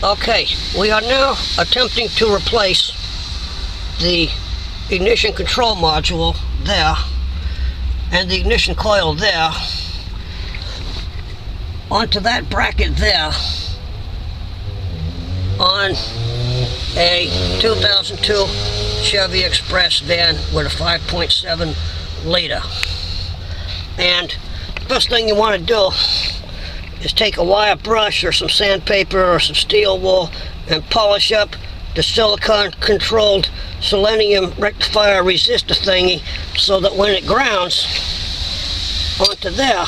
Okay, we are now attempting to replace the ignition control module there and the ignition coil there onto that bracket there on a 2002 Chevy Express van with a 5.7 liter. And the first thing you want to do is take a wire brush or some sandpaper or some steel wool and polish up the silicone controlled selenium rectifier resistor thingy so that when it grounds onto there,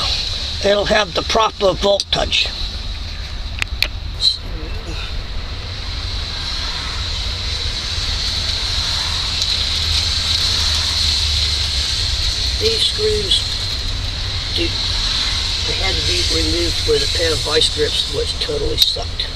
it'll have the proper voltage. These screws, they had to be removed with a pair of vice grips, which totally sucked.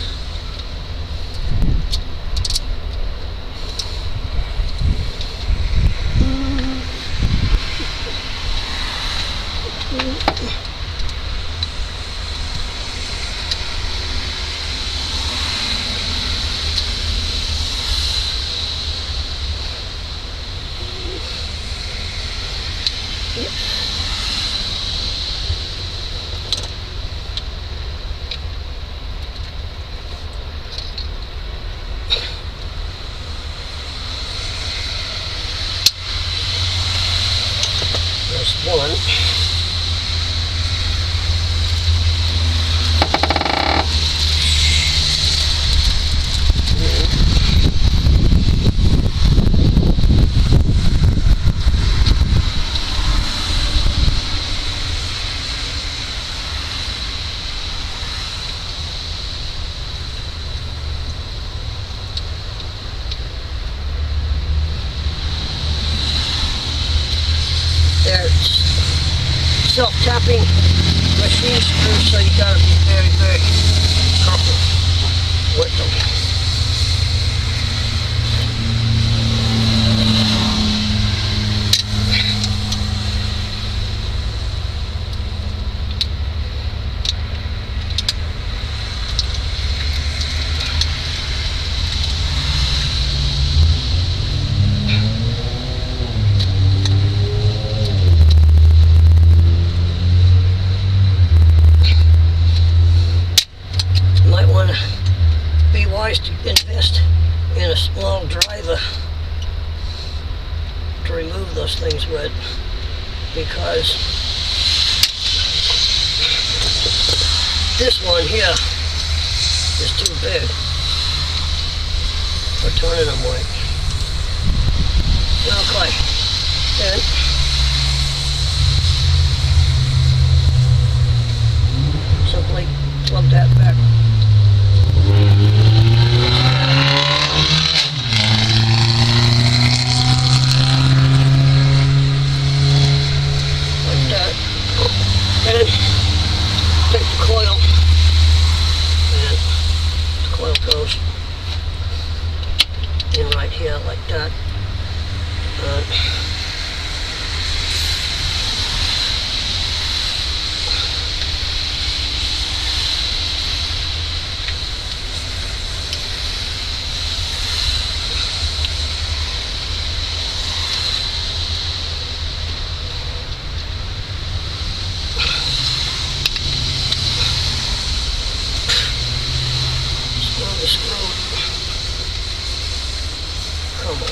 There's one. There's self-tapping machine screws, so you gotta be very, very careful with them. To invest in a small driver to remove those things with, because this one here is too big for turning them with. Okay, then simply plug that back. And take the coil, and the coil goes in right here like that. Screw. Come on.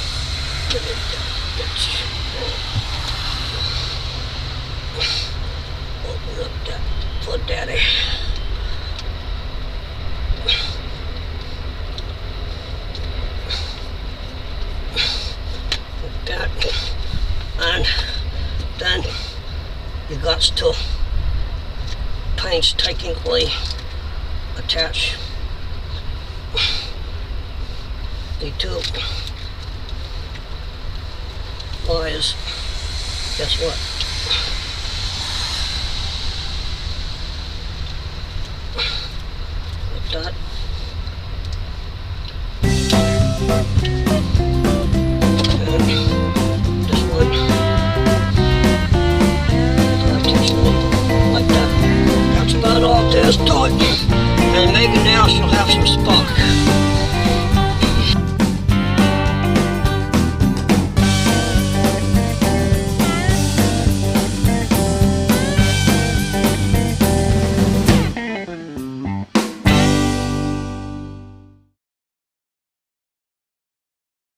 Open up that foot, daddy. Like that. And then you got to painstakingly attach the two wires. Guess what?